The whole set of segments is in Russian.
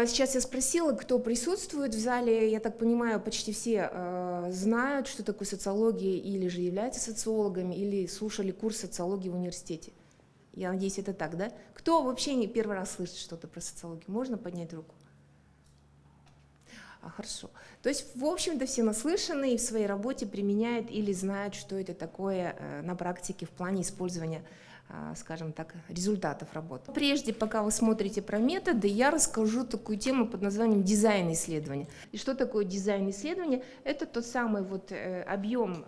сейчас я спросила, кто присутствует в зале. Я так понимаю, почти все знают, что такое социология, или же являются социологами, или слушали курс социологии в университете. Я надеюсь, это так, да? Кто вообще не первый раз слышит что-то про социологию? Можно поднять руку? Хорошо. То есть, в общем-то, все наслышаны и в своей работе применяют или знают, что это такое на практике в плане использования, скажем так, результатов работы. Прежде, пока вы смотрите про методы, я расскажу такую тему под названием дизайн исследования. И что такое дизайн исследования? Это тот самый вот объем,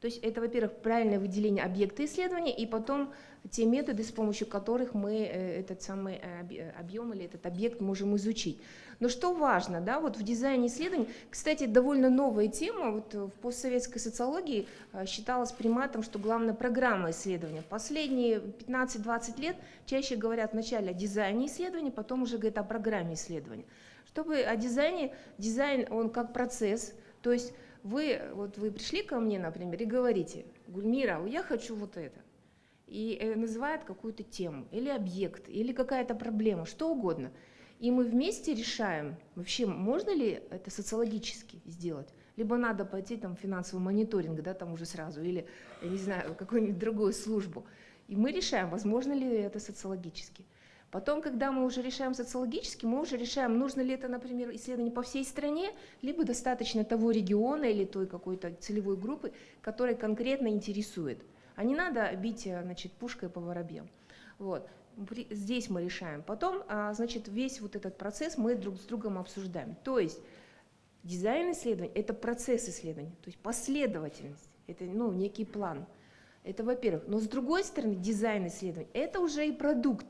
то есть это, во-первых, правильное выделение объекта исследования, и потом те методы, с помощью которых мы этот самый объем или этот объект можем изучить. Но что важно, да, вот в дизайне исследований, кстати, довольно новая тема, вот в постсоветской социологии считалось приматом, что главная программа исследования. Последние 15-20 лет чаще говорят вначале о дизайне исследования, потом уже говорят о программе исследования. Чтобы о дизайне, дизайн он как процесс, то есть вы пришли ко мне, например, и говорите: Гульмира, я хочу вот это. И называют какую-то тему, или объект, или какая-то проблема, что угодно. И мы вместе решаем, вообще можно ли это социологически сделать, либо надо пойти там в финансовый мониторинг, да, там уже сразу, или, я не знаю, какую-нибудь другую службу. И мы решаем, возможно ли это социологически. Потом, когда мы уже решаем социологически, мы уже решаем, нужно ли это, например, исследование по всей стране, либо достаточно того региона или той какой-то целевой группы, которая конкретно интересует. А не надо бить, значит, пушкой по воробьям. Вот. Здесь мы решаем. Потом, значит, весь вот этот процесс мы друг с другом обсуждаем. То есть дизайн исследований – это процесс исследования, то есть последовательность, это некий план. Это во-первых. Но с другой стороны, дизайн исследований – это уже и продукт.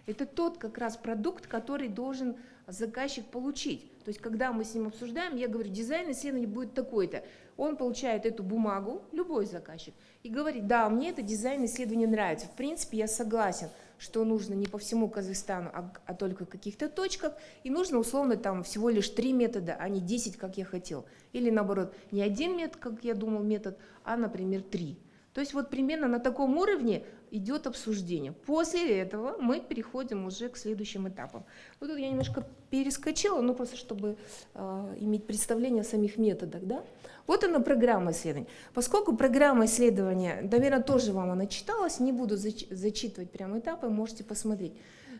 Это тот как раз продукт, который должен заказчик получить. То есть, когда мы с ним обсуждаем, я говорю, дизайн исследования будет такой-то. Он получает эту бумагу, любой заказчик, и говорит: да, мне это дизайн исследования нравится. В принципе, я согласен, что нужно не по всему Казахстану, а только в каких-то точках, и нужно условно там всего лишь 3 метода, а не 10, как я хотел. Или наоборот, не 1 метод, как я думал, метод, а, например, 3. То есть вот примерно на таком уровне идет обсуждение. После этого мы переходим уже к следующим этапам. Вот тут я немножко перескочила, просто чтобы иметь представление о самих методах. Да? Вот она, программа исследования. Поскольку программа исследования, наверное, тоже вам она читалась, не буду зачитывать прямо этапы, можете посмотреть.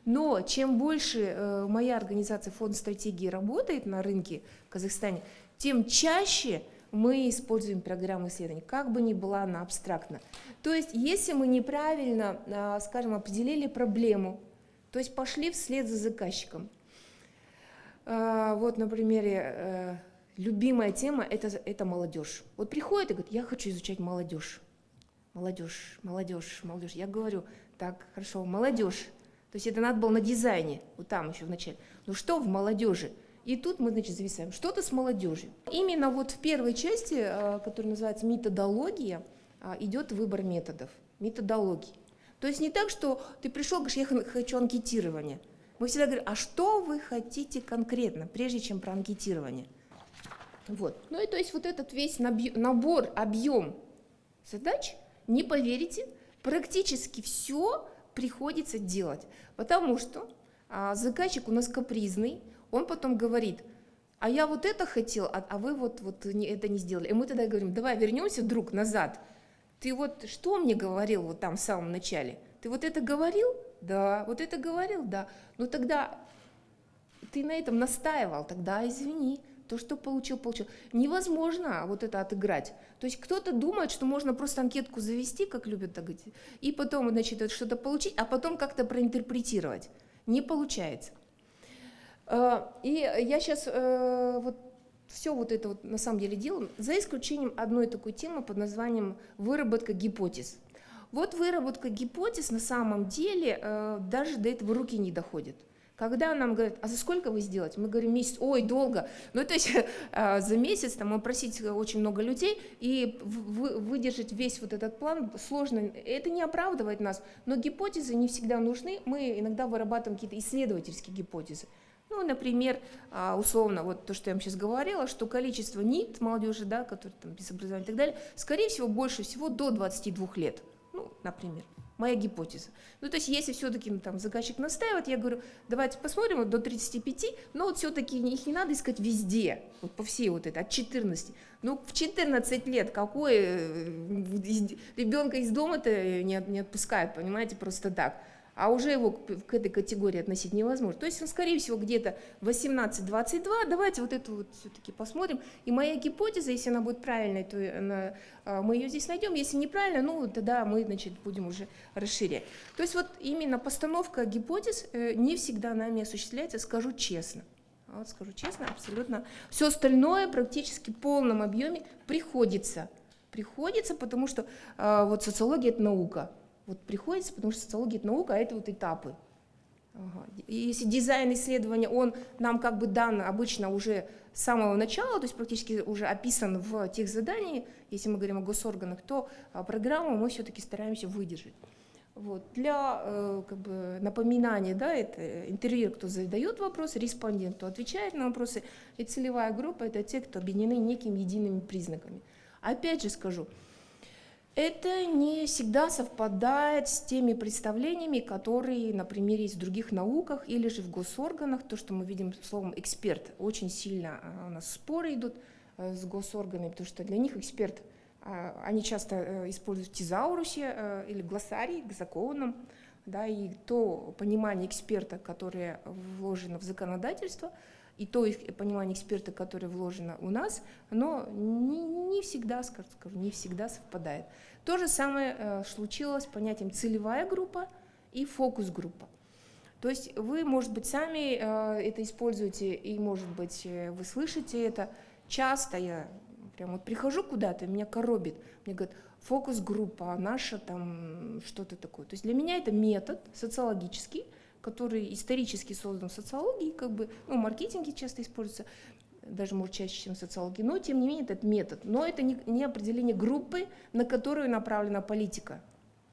Но чем больше моя организация Фонд стратегии работает на рынке в Казахстане, тем чаще мы используем программу исследований, как бы ни была она абстрактна. То есть, если мы неправильно, скажем, определили проблему, то есть пошли вслед за заказчиком. Вот, например, любимая тема – это молодежь. Вот приходит и говорит: я хочу изучать молодежь. Молодежь, молодежь, молодежь. Я говорю: так, хорошо, молодежь. То есть это надо было на дизайне, вот там еще в начале. Ну что в молодежи? И тут мы, значит, зависаем. Что-то с молодежью. Именно вот в первой части, которая называется методология, идет выбор методов. Методологии. То есть не так, что ты пришел, говоришь: я хочу анкетирование. Мы всегда говорим: а что вы хотите конкретно, прежде чем про анкетирование? Вот. Ну и то есть вот этот весь набор, объем задач, не поверите, практически все приходится делать. Потому что заказчик у нас капризный. Он потом говорит: а я вот это хотел, а вы вот это не сделали. И мы тогда говорим: давай вернемся, друг, назад. Ты вот что мне говорил вот там в самом начале? Ты вот это говорил? Да. Вот это говорил? Да. Ну тогда ты на этом настаивал, тогда извини. То, что получил. Невозможно вот это отыграть. То есть кто-то думает, что можно просто анкетку завести, как любят так говорить, и потом, значит, что-то получить, а потом как-то проинтерпретировать. Не получается. И я сейчас все вот это вот на самом деле делаю, за исключением одной такой темы под названием выработка гипотез. Вот выработка гипотез на самом деле даже до этого руки не доходят. Когда нам говорят: а за сколько вы сделаете? Мы говорим: месяц. Ой, долго. Ну, то есть за месяц там опросить очень много людей и выдержать весь вот этот план сложно. Это не оправдывает нас, но гипотезы не всегда нужны. Мы иногда вырабатываем какие-то исследовательские гипотезы. Ну, например, условно, вот то, что я вам сейчас говорила, что количество НИИТ молодежи, да, которые там без образования и так далее, скорее всего, больше всего до 22 лет. Ну, например, моя гипотеза. Ну, то есть, если все-таки там заказчик настаивает, я говорю, давайте посмотрим вот до 35, но вот все-таки их не надо искать везде, вот по всей вот этой, от 14. Ну, в 14 лет какой ребенка из дома-то не отпускают, понимаете, просто так. А уже его к этой категории относить невозможно. То есть он, скорее всего, где-то 18-22. Давайте вот это вот все-таки посмотрим. И моя гипотеза, если она будет правильной, то мы ее здесь найдем. Если неправильно, ну тогда мы, значит, будем уже расширять. То есть вот именно постановка гипотез не всегда нами осуществляется, скажу честно. Вот скажу честно, абсолютно. Все остальное практически в полном объеме приходится. Приходится, потому что вот социология – это наука. Вот приходится, потому что социология – это наука, а это вот этапы. Ага. И если дизайн исследования, он нам как бы дан обычно уже с самого начала, то есть практически уже описан в тех заданиях, если мы говорим о госорганах, то программу мы все-таки стараемся выдержать. Вот. Для как бы, напоминания, да, это интервьюер, кто задает вопросы, респондент, кто отвечает на вопросы, и целевая группа – это те, кто объединены некими едиными признаками. Опять же скажу, это не всегда совпадает с теми представлениями, которые, например, есть в других науках или же в госорганах. То, что мы видим словом «эксперт», очень сильно у нас споры идут с госорганами, потому что для них эксперт, они часто используют в тезаурусе или глоссарии, к законам, да, и то понимание эксперта, которое вложено в законодательство, и то их понимание эксперта, которое вложено у нас, оно не всегда, скажу, не всегда совпадает. То же самое случилось с понятием целевая группа и фокус-группа. То есть вы, может быть, сами это используете, и, может быть, вы слышите это. Часто я прям вот прихожу куда-то, меня коробит, мне говорят, фокус-группа, наша там что-то такое. То есть для меня это метод социологический, который исторически создан в социологии, как бы, ну, в маркетинге часто используется, даже, может, чаще, чем в социологии, но, тем не менее, это метод. Но это не определение группы, на которую направлена политика.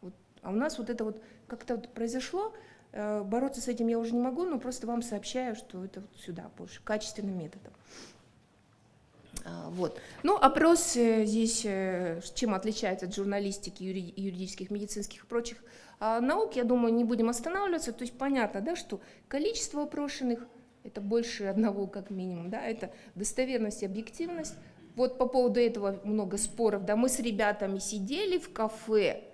Вот. А у нас вот это вот как-то вот произошло, бороться с этим я уже не могу, но просто вам сообщаю, что это вот сюда больше, качественным методом. Вот. Ну, опрос здесь чем отличается от журналистики, юридических, медицинских и прочих наук, я думаю, не будем останавливаться. То есть понятно, да, что количество опрошенных – это больше одного как минимум, да, это достоверность и объективность. Вот по поводу этого много споров, да, мы с ребятами сидели в кафе,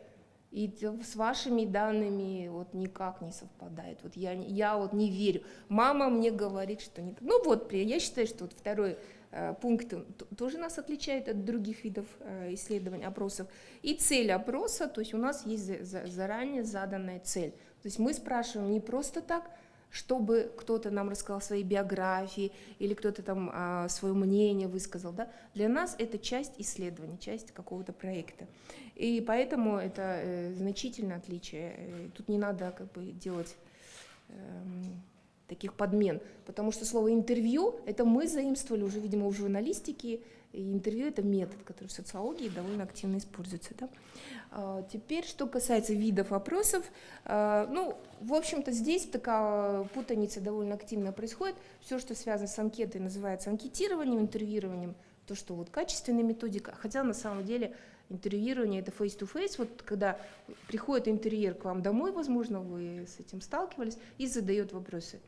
и с вашими данными вот никак не совпадает. Вот я вот не верю. Мама мне говорит, что не так. Ну вот, я считаю, что вот второй пункт тоже нас отличает от других видов исследований, опросов. И цель опроса, то есть у нас есть заранее заданная цель. То есть мы спрашиваем не просто так, чтобы кто-то нам рассказал свои биографии или кто-то там свое мнение высказал. Да? Для нас это часть исследования, часть какого-то проекта. И поэтому это значительное отличие. Тут не надо как бы делать таких подмен, потому что слово «интервью» это мы заимствовали уже, видимо, в журналистике, и интервью – это метод, который в социологии довольно активно используется. Да? Теперь, что касается видов опросов, ну, в общем-то, здесь такая путаница довольно активно происходит. Все, что связано с анкетой, называется анкетированием, интервьюированием, то, что вот качественная методика, хотя на самом деле интервьюирование – это face-to-face, вот когда приходит интервьюер к вам домой, возможно, вы с этим сталкивались, и задает вопросы.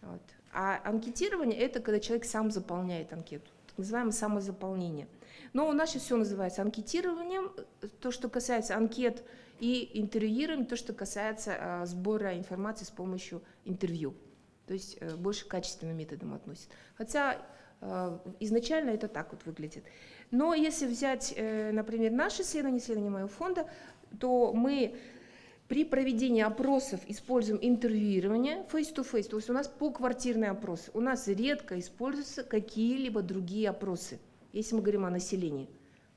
Вот. А анкетирование – это когда человек сам заполняет анкету, так называемое самозаполнение. Но у нас сейчас все называется анкетированием, то, что касается анкет, и интервьюированием, то, что касается сбора информации с помощью интервью. То есть больше к качественным методам относится. Хотя изначально это так вот выглядит. Но если взять, например, наше исследование моего фонда, то мы при проведении опросов используем интервьюирование face-to-face, то есть у нас поквартирные опросы. У нас редко используются какие-либо другие опросы, если мы говорим о населении.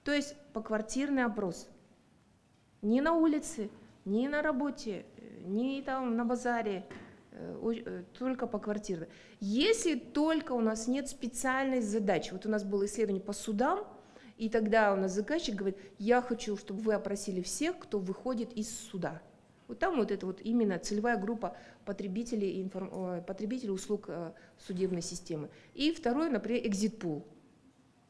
То есть поквартирный опрос. Ни на улице, ни на работе, ни там на базаре, только поквартирно. Если только у нас нет специальной задачи. Вот у нас было исследование по судам, и тогда у нас заказчик говорит, я хочу, чтобы вы опросили всех, кто выходит из суда. Вот там вот это вот именно целевая группа потребителей услуг судебной системы. И второй, например, экзит-пул.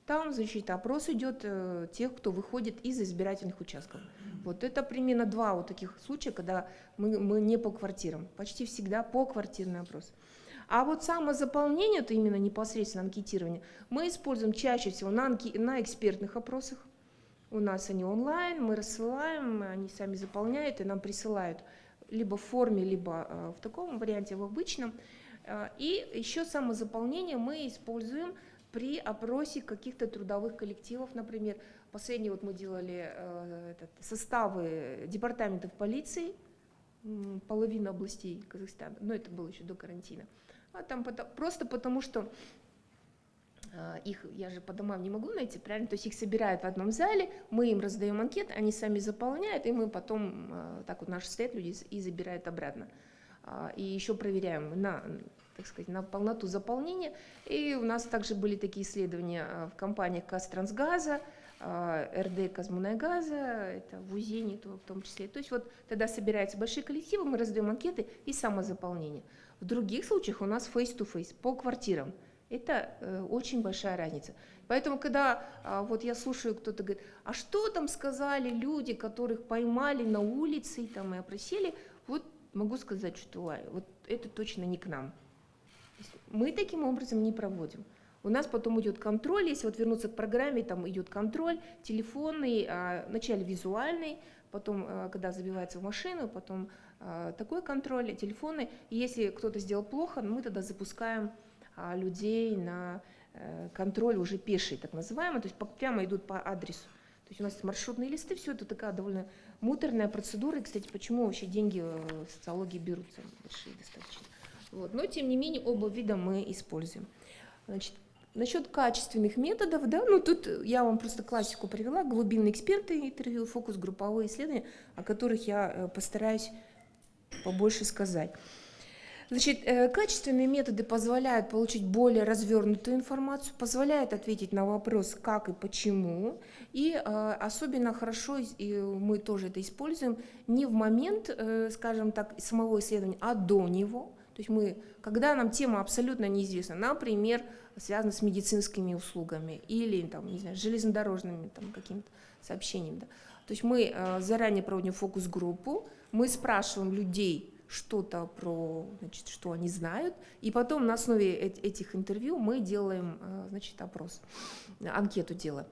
Там, значит, опрос идет тех, кто выходит из избирательных участков. Вот это примерно 2 вот таких случая, когда мы не по квартирам, почти всегда по квартирный опрос. А вот самозаполнение, это именно непосредственно анкетирование, мы используем чаще всего на экспертных опросах. У нас они онлайн, мы рассылаем, они сами заполняют и нам присылают либо в форме, либо в таком варианте, в обычном. И еще самозаполнение мы используем при опросе каких-то трудовых коллективов, например. Последний вот мы делали составы департаментов полиции, половина областей Казахстана, но это было еще до карантина. А там просто потому, что их я же по домам не могу найти, правильно? То есть их собирают в одном зале, мы им раздаем анкеты, они сами заполняют, и мы потом, так вот наши стоят люди и забирают обратно. И еще проверяем на, так сказать, на полноту заполнения. И у нас также были такие исследования в компаниях Казтрансгаза, РД Казмунайгаза, это в УЗИНе в том числе. То есть вот тогда собираются большие коллективы, мы раздаем анкеты и самозаполнение. В других случаях у нас face-to-face, по квартирам. Это очень большая разница. Поэтому, когда вот я слушаю, кто-то говорит, а что там сказали люди, которых поймали на улице и там и опросили, вот могу сказать, что вот это точно не к нам. Мы таким образом не проводим. У нас потом идет контроль, если вот вернуться к программе, там идет контроль телефонный, вначале визуальный, потом, когда забивается в машину, потом такой контроль телефонный. И если кто-то сделал плохо, мы тогда запускаем людей на контроль уже пеший, так называемый, то есть прямо идут по адресу. То есть у нас маршрутные листы, все это такая довольно муторная процедура. И, кстати, почему вообще деньги в социологии берутся большие достаточно. Вот. Но, тем не менее, оба вида мы используем. Значит, насчет качественных методов, да, ну тут я вам просто классику привела, глубинные эксперты интервью, фокус-групповые исследования, о которых я постараюсь побольше сказать. Значит, качественные методы позволяют получить более развернутую информацию, позволяют ответить на вопрос «как» и «почему». И особенно хорошо, и мы тоже это используем, не в момент, скажем так, самого исследования, а до него. То есть мы, когда нам тема абсолютно неизвестна, например, связана с медицинскими услугами или там, не знаю, железнодорожными там, какими-то сообщениями. Да. То есть мы заранее проводим фокус-группу, мы спрашиваем людей, что-то про, значит, что они знают, и потом на основе этих интервью мы делаем, значит, опрос, анкету делаем.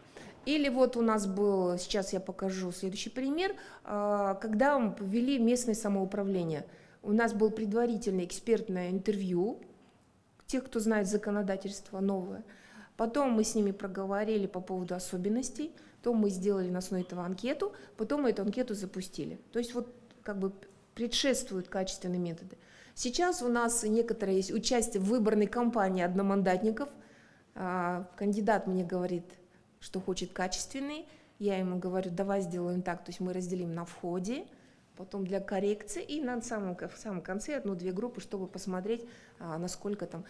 Или вот у нас был, сейчас я покажу следующий пример, когда мы ввели местное самоуправление. У нас было предварительное экспертное интервью тех, кто знает законодательство новое. Потом мы с ними проговорили по поводу особенностей, потом мы сделали на основе этого анкету, потом мы эту анкету запустили. То есть вот как бы предшествуют качественные методы. Сейчас у нас некоторое есть участие в выборной кампании одномандатников. Кандидат мне говорит, что хочет качественный. Я ему говорю, давай сделаем так, то есть мы разделим на входе, потом для коррекции и в самом конце 1-2 группы, чтобы посмотреть, насколько там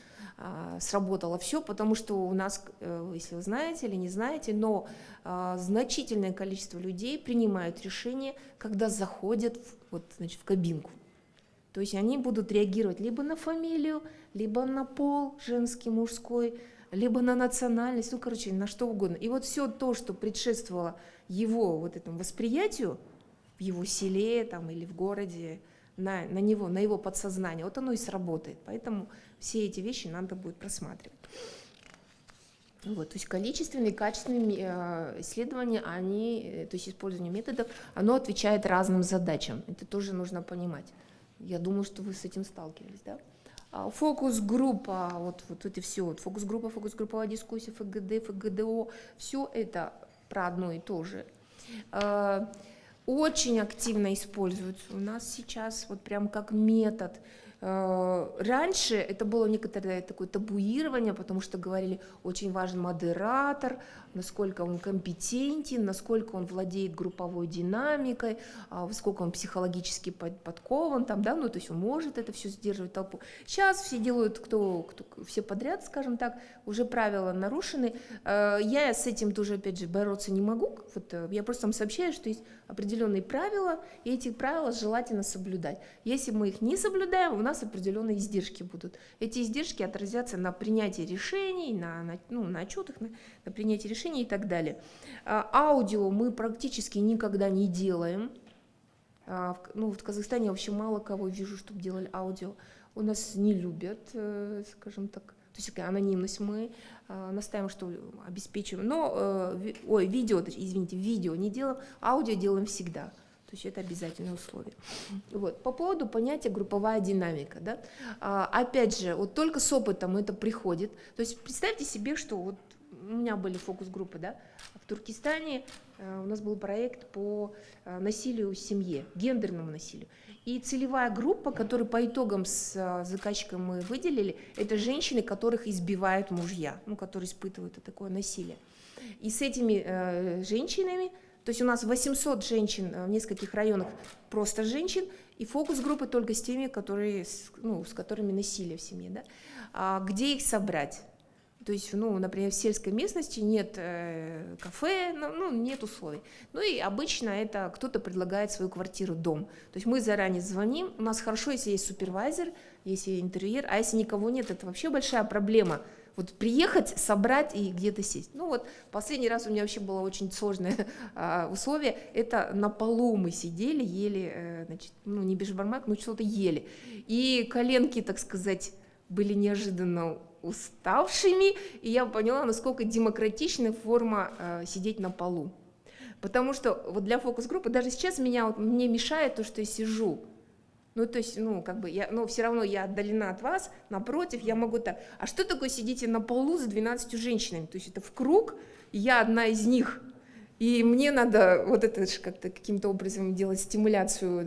сработало все, потому что у нас, если вы знаете или не знаете, но значительное количество людей принимают решение, когда заходят в кабинку. То есть они будут реагировать либо на фамилию, либо на пол, женский, мужской, либо на национальность, ну, короче, на что угодно. И вот все то, что предшествовало его вот этому восприятию, в его селе там, или в городе, на его подсознание, вот оно и сработает. Поэтому все эти вещи надо будет просматривать. Вот, то есть количественные и качественные исследования, то есть использование методов, оно отвечает разным задачам. Это тоже нужно понимать. Я думаю, что вы с этим сталкивались, да? Фокус-группа, вот это все, фокус-группа, фокус-групповая дискуссия, ФГД, ФГДО, все это про одно и то же. Очень активно используются у нас сейчас, вот прям как метод. Раньше это было некоторое такое табуирование, потому что говорили, очень важен модератор, насколько он компетентен, насколько он владеет групповой динамикой, насколько он психологически подкован, там, да, ну, то есть он может это все сдерживать толпу. Сейчас все делают, кто все подряд, скажем так, уже правила нарушены. Я с этим тоже, опять же, бороться не могу. Вот, я просто вам сообщаю, что есть определенные правила, и эти правила желательно соблюдать. Если мы их не соблюдаем, у нас нас определенные издержки будут. Эти издержки отразятся на принятии решений, на отчетах, на принятии решений и так далее. Аудио мы практически никогда не делаем. В Казахстане вообще мало кого вижу, чтобы делали аудио. У нас не любят, скажем так, то есть анонимность мы настаиваем, что обеспечиваем. Но, видео не делаем, аудио делаем всегда. То есть это обязательное условие. Вот. По поводу понятия групповая динамика. Да? Опять же, вот только с опытом это приходит. То есть представьте себе, что вот у меня были фокус-группы, да? В Туркестане у нас был проект по насилию в семье, гендерному насилию. И целевая группа, которую по итогам с заказчиком мы выделили, это женщины, которых избивают мужья, которые испытывают такое насилие. И с этими женщинами, то есть у нас 800 женщин в нескольких районах, просто женщин, и фокус-группы только с теми, с которыми насилие в семье. Да? Где их собрать? То есть, например, в сельской местности нет кафе, нет условий. И обычно это кто-то предлагает свою квартиру, дом. То есть мы заранее звоним, у нас хорошо, если есть супервайзер, если интерьер, а если никого нет, это вообще большая проблема. Вот приехать, собрать и где-то сесть. Последний раз у меня вообще было очень сложное условие, это на полу мы сидели, ели, не бешбармак, но что-то ели. И коленки, так сказать, были неожиданно уставшими, и я поняла, насколько демократичная форма сидеть на полу. Потому что вот для фокус-группы даже сейчас мне мешает то, что я сижу. Все равно я отдалена от вас, напротив, я могу так. А что такое сидите на полу с 12 женщинами? То есть это в круг, я одна из них. И мне надо как-то каким-то образом делать стимуляцию,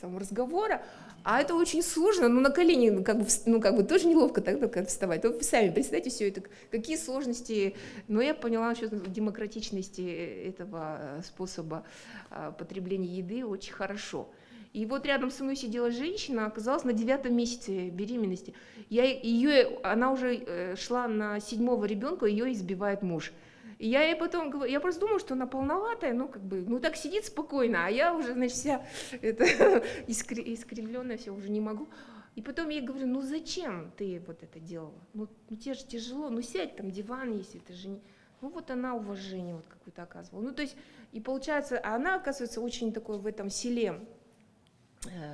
разговора. А это очень сложно, на колени, тоже неловко тогда вставать. Вы сами представьте все это, какие сложности. Но я поняла насчет демократичности этого способа потребления еды очень хорошо. И вот рядом со мной сидела женщина, оказалась на 9-м месяце беременности. Она уже шла на 7-го ребенка, ее избивает муж. И я ей потом говорю, я просто думала, что она полноватая, так сидит спокойно, а я уже, вся искривленная, все, уже не могу. И потом я ей говорю, зачем ты вот это делала? Тебе же тяжело, сядь, там диван есть, это же не... она уважение какое-то оказывала. И получается, она, оказывается, очень такой в этом селе,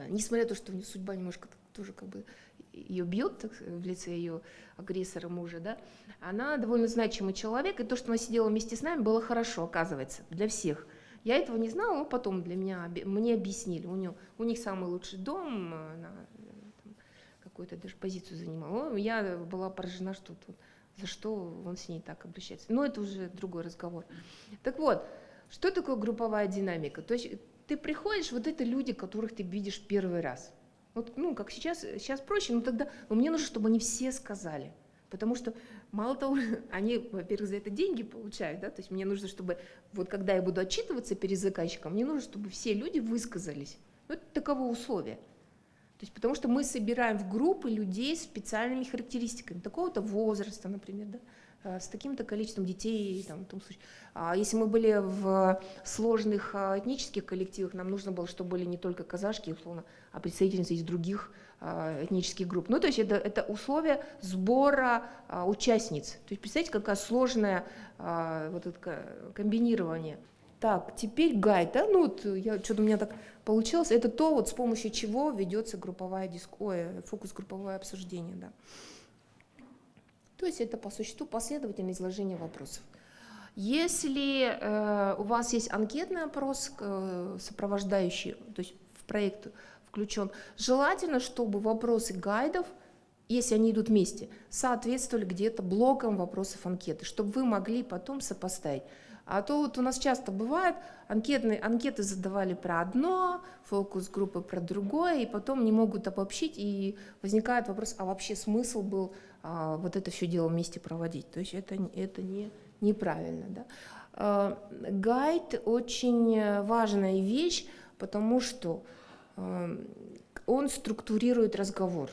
несмотря на то, что у нее судьба немножко тоже ее бьет в лице ее агрессора мужа, да, она довольно значимый человек, и то, что она сидела вместе с нами, было хорошо, оказывается, для всех. Я этого не знала, но потом мне объяснили. У них самый лучший дом, она какую-то даже позицию занимала. Я была поражена, за что он с ней так обращается. Но это уже другой разговор. Так вот, что такое групповая динамика? То есть ты приходишь, это люди, которых ты видишь первый раз. Как сейчас проще, но мне нужно, чтобы они все сказали. Потому что, мало того, они, во-первых, за это деньги получают, да, то есть мне нужно, чтобы, когда я буду отчитываться перед заказчиком, мне нужно, чтобы все люди высказались. Это таково условие. То есть, потому что мы собираем в группы людей с специальными характеристиками, такого-то возраста, например, да, с таким-то количеством детей. В том случае. Если мы были в сложных этнических коллективах, нам нужно было, чтобы были не только казашки, условно, а представительницы из других этнических групп. То есть это условие сбора участниц. То есть представьте, какое сложное это комбинирование. Так, теперь гайд, да, что-то у меня так получилось, это то, с помощью чего ведется фокус-групповое обсуждение, да. То есть это по существу последовательное изложение вопросов. Если у вас есть анкетный опрос, сопровождающий, то есть в проект включен, желательно, чтобы вопросы гайдов, если они идут вместе, соответствовали где-то блокам вопросов анкеты, чтобы вы могли потом сопоставить. А то у нас часто бывает, анкеты задавали про одно, фокус-группы про другое, и потом не могут обобщить, и возникает вопрос, а вообще смысл был это все дело вместе проводить. То есть это неправильно. Да? Гайд очень важная вещь, потому что он структурирует разговор.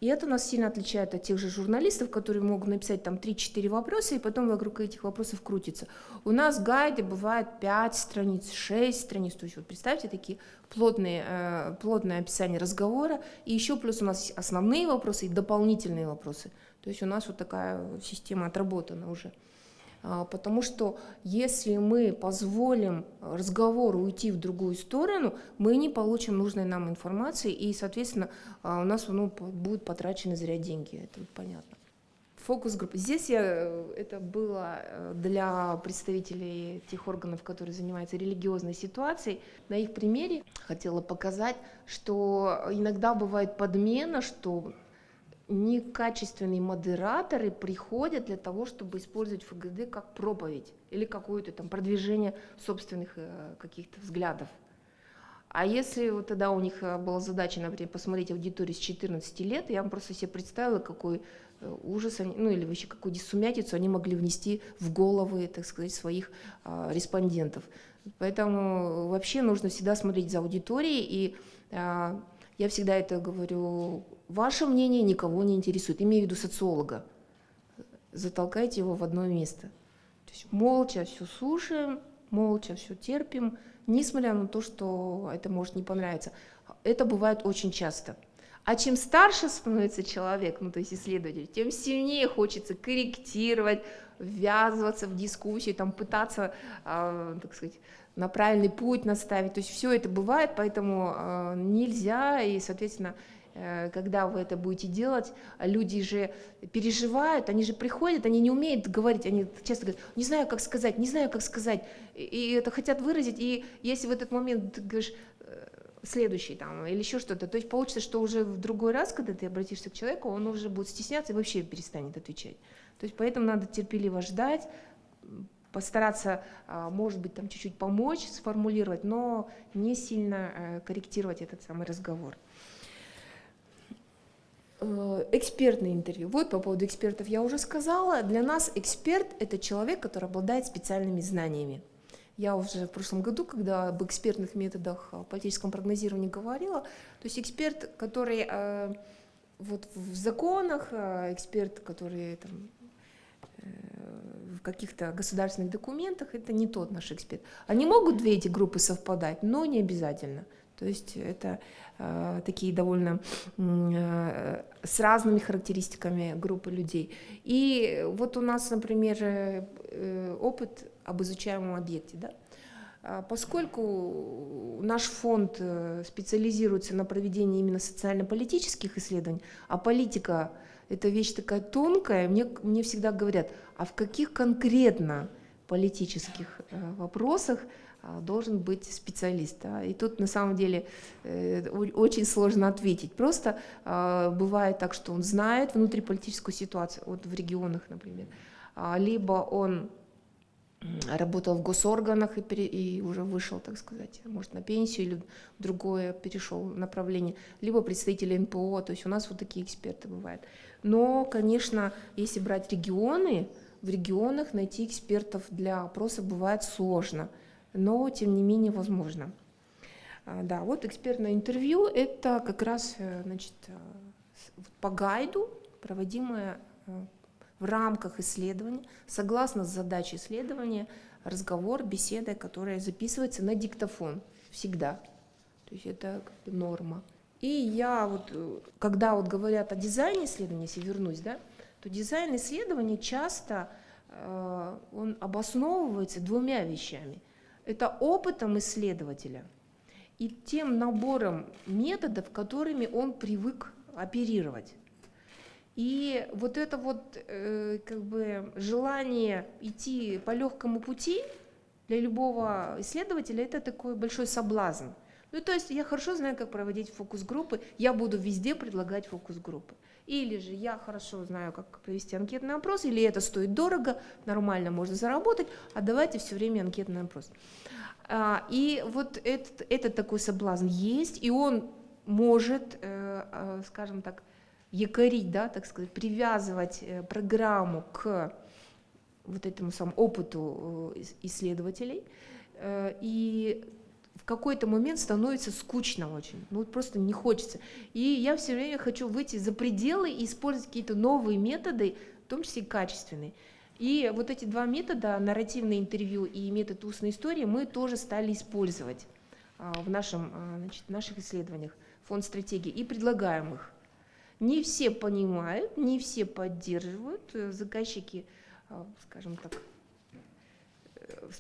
И это нас сильно отличает от тех же журналистов, которые могут написать там 3-4 вопроса, и потом вокруг этих вопросов крутится. У нас гайды бывают 5 страниц, 6 страниц. То есть вот представьте, такие плотное описание разговора. И еще плюс у нас есть основные вопросы и дополнительные вопросы. То есть у нас вот такая система отработана уже. Потому что если мы позволим разговору уйти в другую сторону, мы не получим нужной нам информации, и, соответственно, у нас будут потрачены зря деньги, это понятно. Фокус-группа. Здесь это было для представителей тех органов, которые занимаются религиозной ситуацией. На их примере хотела показать, что иногда бывает подмена, что некачественные модераторы приходят для того, чтобы использовать ФГД как проповедь или какое-то там продвижение собственных каких-то взглядов. А если вот тогда у них была задача, например, посмотреть аудиторию с 14 лет, я вам просто себе представила, какой ужас, или вообще какую сумятицу они могли внести в головы, так сказать, своих респондентов. Поэтому вообще нужно всегда смотреть за аудиторией, и я всегда это говорю: ваше мнение никого не интересует, имею в виду социолога. Затолкайте его в одно место. То есть молча все слушаем, молча все терпим, несмотря на то, что это может не понравиться. Это бывает очень часто. А чем старше становится человек, то есть исследователь, тем сильнее хочется корректировать, ввязываться в дискуссию, пытаться, так сказать, на правильный путь наставить. То есть все это бывает, поэтому нельзя, и, соответственно, когда вы это будете делать, люди же переживают, они же приходят, они не умеют говорить, они часто говорят: не знаю, как сказать, и это хотят выразить, и если в этот момент ты говоришь следующий или еще что-то, то есть получится, что уже в другой раз, когда ты обратишься к человеку, он уже будет стесняться и вообще перестанет отвечать. То есть поэтому надо терпеливо ждать, постараться, может быть, чуть-чуть помочь сформулировать, но не сильно корректировать этот самый разговор. Экспертное интервью. Вот по поводу экспертов я уже сказала. Для нас эксперт – это человек, который обладает специальными знаниями. Я уже в прошлом году, когда об экспертных методах политическом прогнозировании говорила, то есть эксперт, который вот в законах, эксперт, который в каких-то государственных документах, это не тот наш эксперт. Они могут две эти группы совпадать, но не обязательно. То есть это такие довольно с разными характеристиками группы людей. И вот у нас, например, опыт об изучаемом объекте. Да? Поскольку наш фонд специализируется на проведении именно социально-политических исследований, а политика – это вещь такая тонкая, мне всегда говорят: а в каких конкретно политических вопросах должен быть специалист. Да? И тут на самом деле очень сложно ответить. Просто бывает так, что он знает внутриполитическую ситуацию, вот в регионах, например, либо он работал в госорганах и уже вышел, так сказать, может, на пенсию или в другое перешел направление, либо представители НПО, то есть у нас вот такие эксперты бывают. Но, конечно, если брать регионы, в регионах найти экспертов для опроса бывает сложно, но, тем не менее, возможно. Да, вот экспертное интервью – это как раз, значит, по гайду, проводимое в рамках исследования, согласно задаче исследования, разговор, беседа, которая записывается на диктофон всегда. То есть это как бы норма. И я когда говорят о дизайне исследования, если вернусь, да, то дизайн исследования часто он обосновывается двумя вещами. Это опытом исследователя и тем набором методов, которыми он привык оперировать. И вот это как бы желание идти по легкому пути для любого исследователя – это такой большой соблазн. То есть я хорошо знаю, как проводить фокус-группы, я буду везде предлагать фокус-группы. Или же я хорошо знаю, как провести анкетный опрос, или это стоит дорого, нормально можно заработать, а давайте все время анкетный опрос. И вот этот такой соблазн есть, и он может, скажем так, якорить, да, так сказать, привязывать программу к вот этому самому опыту исследователей. И какой-то момент становится скучно очень, ну вот просто не хочется. И я все время хочу выйти за пределы и использовать какие-то новые методы, в том числе и качественные. И вот эти два метода, нарративное интервью и метод устной истории, мы тоже стали использовать в наших исследованиях фонд стратегии и предлагаем их. Не все понимают, не все поддерживают, заказчики, скажем так,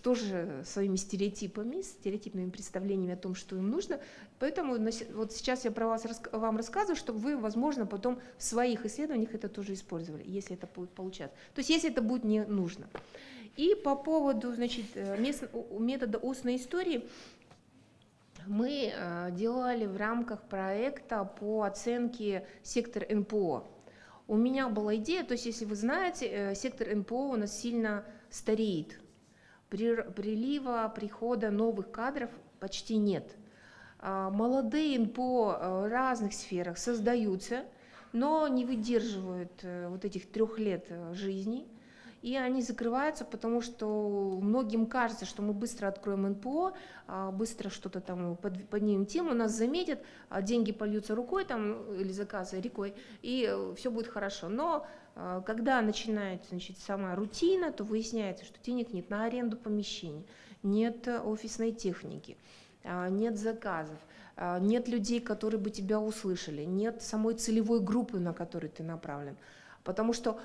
тоже своими стереотипными представлениями о том, что им нужно. Поэтому вот сейчас я вам рассказываю, чтобы вы, возможно, потом в своих исследованиях это тоже использовали, если это будет получаться. То есть если это будет не нужно. И по поводу, значит, метода устной истории мы делали в рамках проекта по оценке сектора НПО. У меня была идея, то есть если вы знаете, сектор НПО у нас сильно стареет. Прихода новых кадров почти нет. Молодые НПО в разных сферах создаются, но не выдерживают вот этих 3 лет жизни, и они закрываются, потому что многим кажется, что мы быстро откроем НПО, быстро что-то там поднимем тему, нас заметят, деньги польются рукой там, или заказы рекой, и все будет хорошо. Но когда начинается, значит, сама рутина, то выясняется, что денег нет на аренду помещений, нет офисной техники, нет заказов, нет людей, которые бы тебя услышали, нет самой целевой группы, на которую ты направлен. Потому что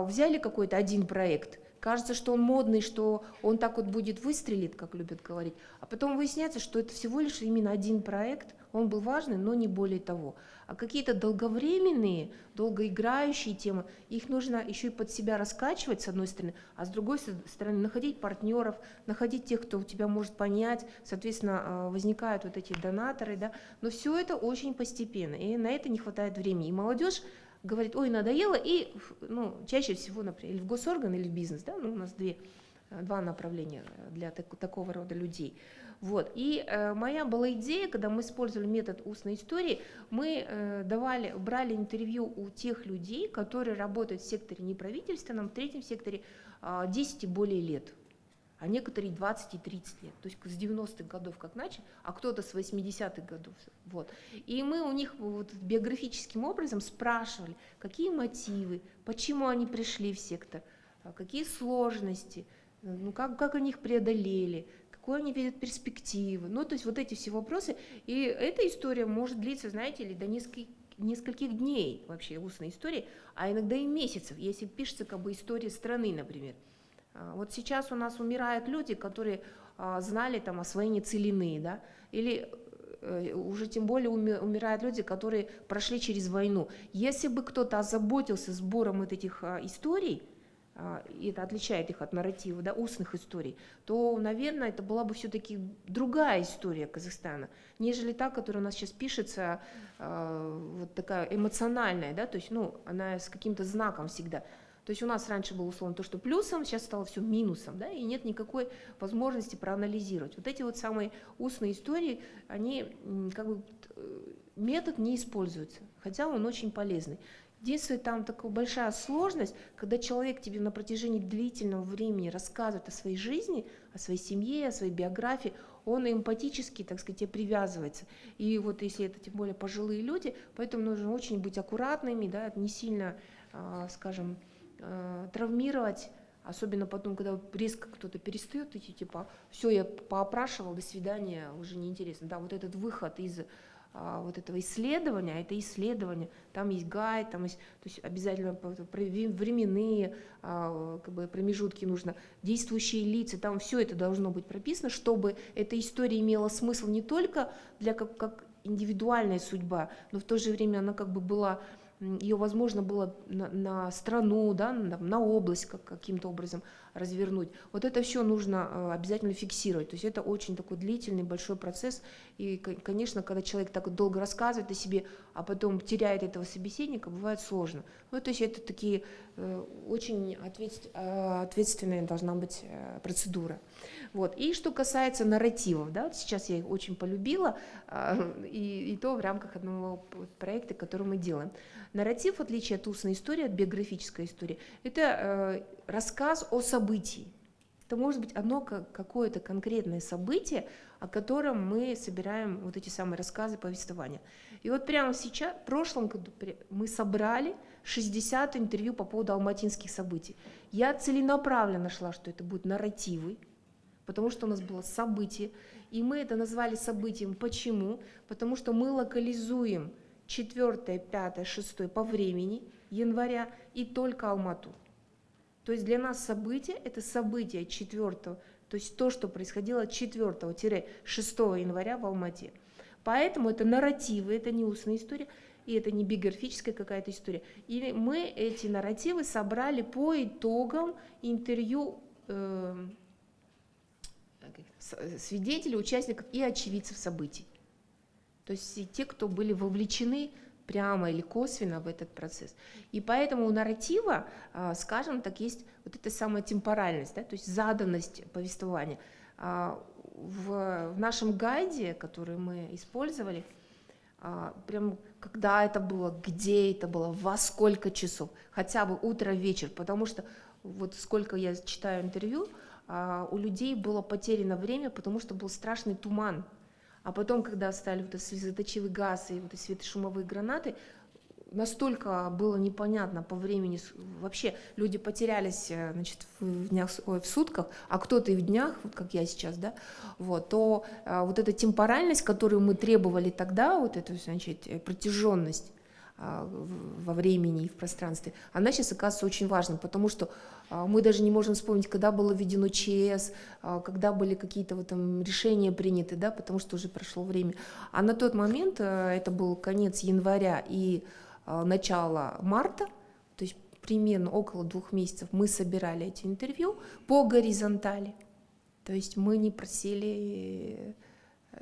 взяли какой-то один проект, кажется, что он модный, что он так вот будет выстрелит, как любят говорить, а потом выясняется, что это всего лишь именно один проект, он был важный, но не более того. А какие-то долговременные, долгоиграющие темы, их нужно еще и под себя раскачивать, с одной стороны, а с другой стороны находить партнеров, находить тех, кто тебя может понять, соответственно, возникают вот эти донаторы, да, но все это очень постепенно, и на это не хватает времени. И молодежь говорит, ой, надоело, и чаще всего, например, или в госорган, или в бизнес, да, у нас два направления для такого рода людей. Вот. И моя была идея, когда мы использовали метод устной истории, мы брали интервью у тех людей, которые работают в секторе неправительственном, в третьем секторе 10 и более лет, а некоторые 20 и 30 лет, то есть с 90-х годов как начали, а кто-то с 80-х годов. Вот. И мы у них вот биографическим образом спрашивали, какие мотивы, почему они пришли в сектор, какие сложности, как они их преодолели, какую они видят перспективы. То есть вот эти все вопросы. И эта история может длиться, знаете ли, до нескольких дней вообще устной истории, а иногда и месяцев, если пишется как бы история страны, например. Вот сейчас у нас умирают люди, которые знали там освоение целины, да, или уже тем более умирают люди, которые прошли через войну. Если бы кто-то озаботился сбором вот этих историй, и это отличает их от нарратива, да, устных историй, то, наверное, это была бы все-таки другая история Казахстана, нежели та, которая у нас сейчас пишется, вот такая эмоциональная, да, то есть, она с каким-то знаком всегда. То есть у нас раньше было условно то, что плюсом, сейчас стало все минусом, да, и нет никакой возможности проанализировать. Вот эти вот самые устные истории, они как бы метод не используется, хотя он очень полезный. Единственное, там такая большая сложность, когда человек тебе на протяжении длительного времени рассказывает о своей жизни, о своей семье, о своей биографии, он эмпатически, так сказать, тебе привязывается. И вот если это тем более пожилые люди, поэтому нужно очень быть аккуратными, да, не сильно, скажем, травмировать, особенно потом, когда резко кто-то перестает идти, типа, все, я поопрашивал, до свидания, уже неинтересно. Да, вот этот выход из вот этого исследования, это исследование, там есть гайд, там есть, то есть обязательно временные как бы промежутки нужно, действующие лица, там все это должно быть прописано, чтобы эта история имела смысл не только для как индивидуальная судьба, но в то же время она как бы была, ее возможно было на страну, да, на область каким-то образом развернуть. Вот это все нужно обязательно фиксировать. То есть это очень такой длительный, большой процесс. И, конечно, когда человек так долго рассказывает о себе, а потом теряет этого собеседника, бывает сложно. То есть это такие очень ответственная должна быть процедура. Вот. И что касается нарративов, да, вот сейчас я их очень полюбила, и то в рамках одного проекта, который мы делаем. Нарратив, в отличие от устной истории, от биографической истории, это рассказ о событии. Это может быть одно какое-то конкретное событие, о котором мы собираем вот эти самые рассказы, повествования. И вот прямо сейчас, в прошлом году мы собрали 60 интервью по поводу алматинских событий. Я целенаправленно шла, что это будут нарративы, потому что у нас было событие, и мы это назвали событием. Почему? Потому что мы локализуем 4, 5, 6 по времени января и только Алмату. То есть для нас событие – это событие 4, то есть то, что происходило 4-6 января в Алмате. Поэтому это нарративы, это не устная история, и это не биографическая какая-то история. И мы эти нарративы собрали по итогам интервью свидетелей, участников и очевидцев событий. То есть те, кто были вовлечены прямо или косвенно в этот процесс. И поэтому у нарратива, скажем так, есть вот эта самая темпоральность, да, то есть заданность повествования. В нашем гайде, который мы использовали, прям когда это было, где это было, во сколько часов, хотя бы утро, вечер, потому что вот сколько я читаю интервью, у людей было потеряно время, потому что был страшный туман. А потом, когда стали вот слезоточивый газ и вот светошумовые гранаты, настолько было непонятно по времени, вообще люди потерялись, значит, в сутках, а кто-то и в днях, вот как я сейчас, да, вот, то вот эта темпоральность, которую мы требовали тогда, вот эту, значит, протяженность во времени и в пространстве, она сейчас оказывается очень важной, потому что мы даже не можем вспомнить, когда было введено ЧС, когда были какие-то вот там решения приняты, да, потому что уже прошло время. А на тот момент, это был конец января и начало марта, то есть примерно около 2 месяцев мы собирали эти интервью по горизонтали. То есть мы не просили,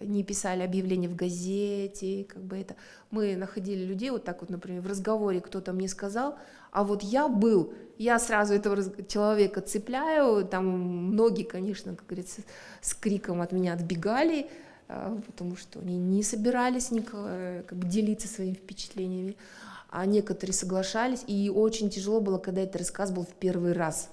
не писали объявления в газете, как бы это. Мы находили людей, вот так вот, например, в разговоре кто-то мне сказал, а вот я сразу этого человека цепляю, там многие, конечно, как говорится, с криком от меня отбегали, потому что они не собирались как бы делиться своими впечатлениями, а некоторые соглашались, и очень тяжело было, когда этот рассказ был в первый раз.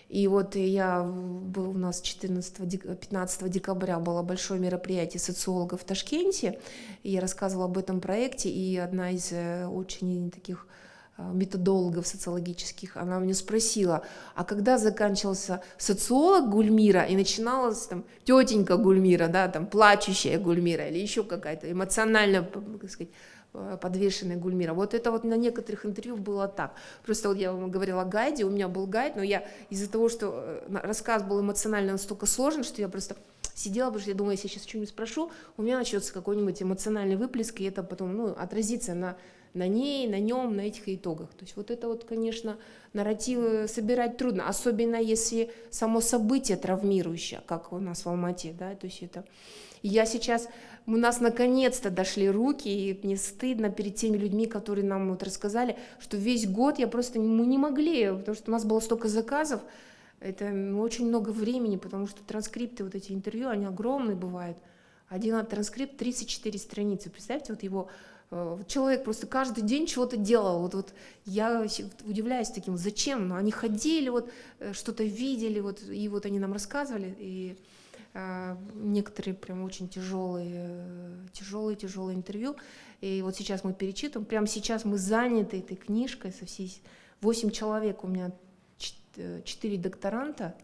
И вот у нас 15 декабря было большое мероприятие социологов в Ташкенте, и я рассказывала об этом проекте, и одна из очень таких методологов социологических, она меня спросила, а когда заканчивался социолог Гульмира и начиналась там тетенька Гульмира, да, там плачущая Гульмира или еще какая-то эмоционально, так сказать, подвешенная Гульмира. Вот это вот на некоторых интервью было так. Просто вот я вам говорила о гайде, у меня был гайд, но я из-за того, что рассказ был эмоционально настолько сложен, что я просто сидела, потому что я думала, если я сейчас что-нибудь спрошу, у меня начнется какой-нибудь эмоциональный выплеск, и это потом отразится на ней, на нем, на этих итогах. То есть вот это вот, конечно, нарративы собирать трудно, особенно если само событие травмирующее, как у нас в Алмате, да, то есть это... У нас наконец-то дошли руки, и мне стыдно перед теми людьми, которые нам вот рассказали, что весь год мы не могли, потому что у нас было столько заказов, это очень много времени, потому что транскрипты, вот эти интервью, они огромные бывают. Один транскрипт 34 страницы, представьте, вот его человек просто каждый день чего-то делал, вот я удивляюсь таким, зачем, но они ходили, вот что-то видели, вот, и вот они нам рассказывали, и некоторые прям очень тяжелые интервью. И вот сейчас мы перечитываем, прямо сейчас мы заняты этой книжкой со всей 8 человек, у меня 4 докторанта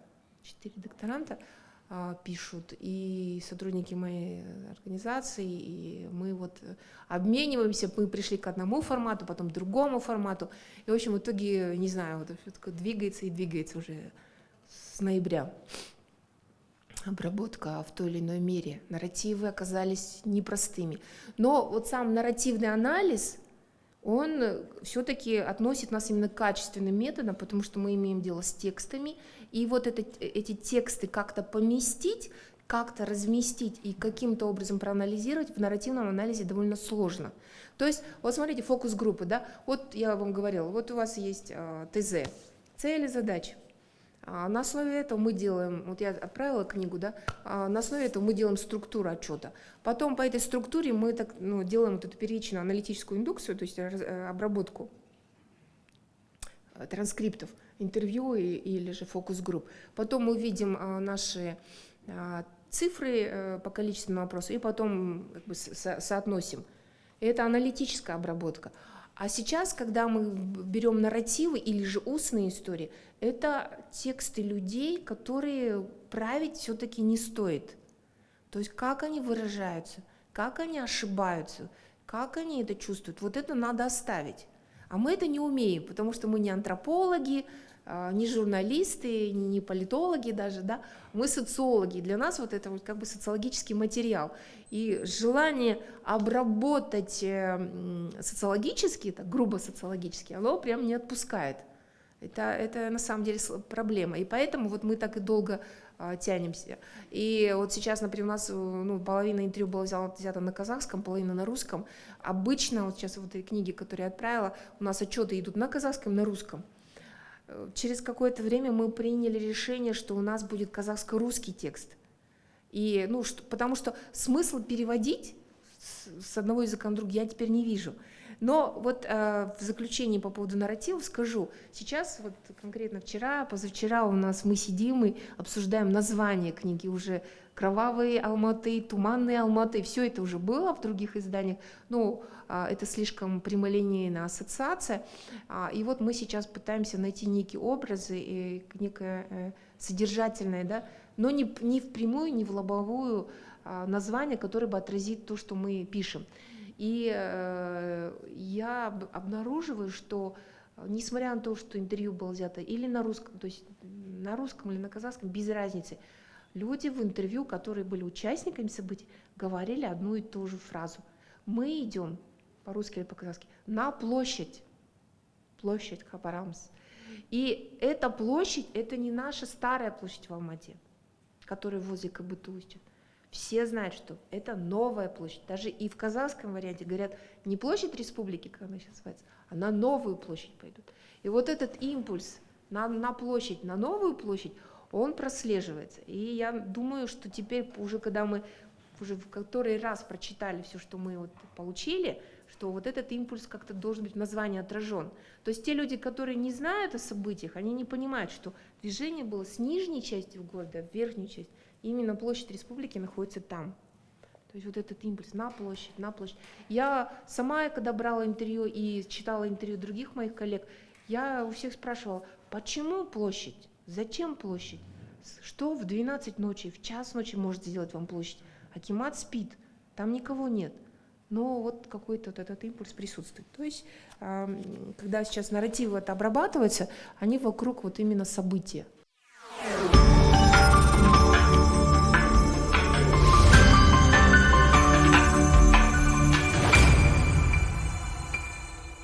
пишут, и сотрудники моей организации, и мы вот обмениваемся, мы пришли к одному формату, потом к другому формату, и в общем в итоге, не знаю, вот все двигается уже с ноября. Обработка в той или иной мере. Нарративы оказались непростыми. Но вот сам нарративный анализ, он все-таки относит нас именно к качественным методам, потому что мы имеем дело с текстами, и вот эти тексты как-то поместить, как-то разместить и каким-то образом проанализировать в нарративном анализе довольно сложно. То есть, вот смотрите, фокус-группы, да, вот я вам говорила, вот у вас есть ТЗ, цели, задачи. На основе этого мы делаем, вот я отправила книгу, да, на основе этого мы делаем структуру отчета. Потом по этой структуре мы делаем вот эту первичную аналитическую индукцию, то есть обработку транскриптов. интервью или же фокус-групп. Потом мы видим наши цифры по количественному опросу и потом как бы соотносим. Это аналитическая обработка. А сейчас, когда мы берем нарративы или же устные истории, это тексты людей, которые править все-таки не стоит. То есть как они выражаются, как они ошибаются, как они это чувствуют, вот это надо оставить. А мы это не умеем, потому что мы не антропологи, не журналисты, не политологи даже, да, мы социологи. Для нас вот это вот как бы социологический материал. И желание обработать социологически, так грубо социологически, оно прям не отпускает. Это на самом деле проблема. И поэтому вот мы так и долго тянемся. И вот сейчас, например, у нас половина интервью была взята на казахском, половина на русском. Обычно, вот сейчас вот эти книги, которые я отправила, у нас отчеты идут на казахском, на русском. Через какое-то время мы приняли решение, что у нас будет казахско-русский текст. И, потому что смысл переводить с одного языка на другой я теперь не вижу. Но вот в заключении по поводу нарративов скажу. Сейчас, вот конкретно вчера, позавчера у нас мы сидим и обсуждаем название книги уже. «Кровавые Алматы», «Туманные Алматы», все это уже было в других изданиях, но это слишком прямолинейная ассоциация. И вот мы сейчас пытаемся найти некие образы, и некое содержательное, да, но не впрямую, не в лобовую название, которое бы отразит то, что мы пишем. И я обнаруживаю, что несмотря на то, что интервью было взято или на русском, то есть на русском или на казахском, без разницы, люди в интервью, которые были участниками событий, говорили одну и ту же фразу. Мы идем, по-русски или по-казахски, на площадь Хапарамс. И эта площадь, это не наша старая площадь в Алмате, которая возле КБТУ сейчас. Все знают, что это новая площадь. Даже и в казахском варианте говорят, не площадь республики, как она сейчас называется, а на новую площадь пойдут. И вот этот импульс на площадь, на новую площадь, он прослеживается. И я думаю, что теперь уже, когда мы уже в который раз прочитали все, что мы вот получили, что вот этот импульс как-то должен быть в названии отражен. То есть те люди, которые не знают о событиях, они не понимают, что движение было с нижней части города в верхнюю часть. Именно площадь республики находится там. То есть вот этот импульс на площадь, на площадь. Я сама, когда брала интервью и читала интервью других моих коллег, я у всех спрашивала, почему площадь, зачем площадь, что в 12 ночи, в час ночи может сделать вам площадь. Акимат спит, там никого нет. Но вот какой-то вот этот импульс присутствует. То есть, когда сейчас нарративы это обрабатываются, они вокруг вот именно события.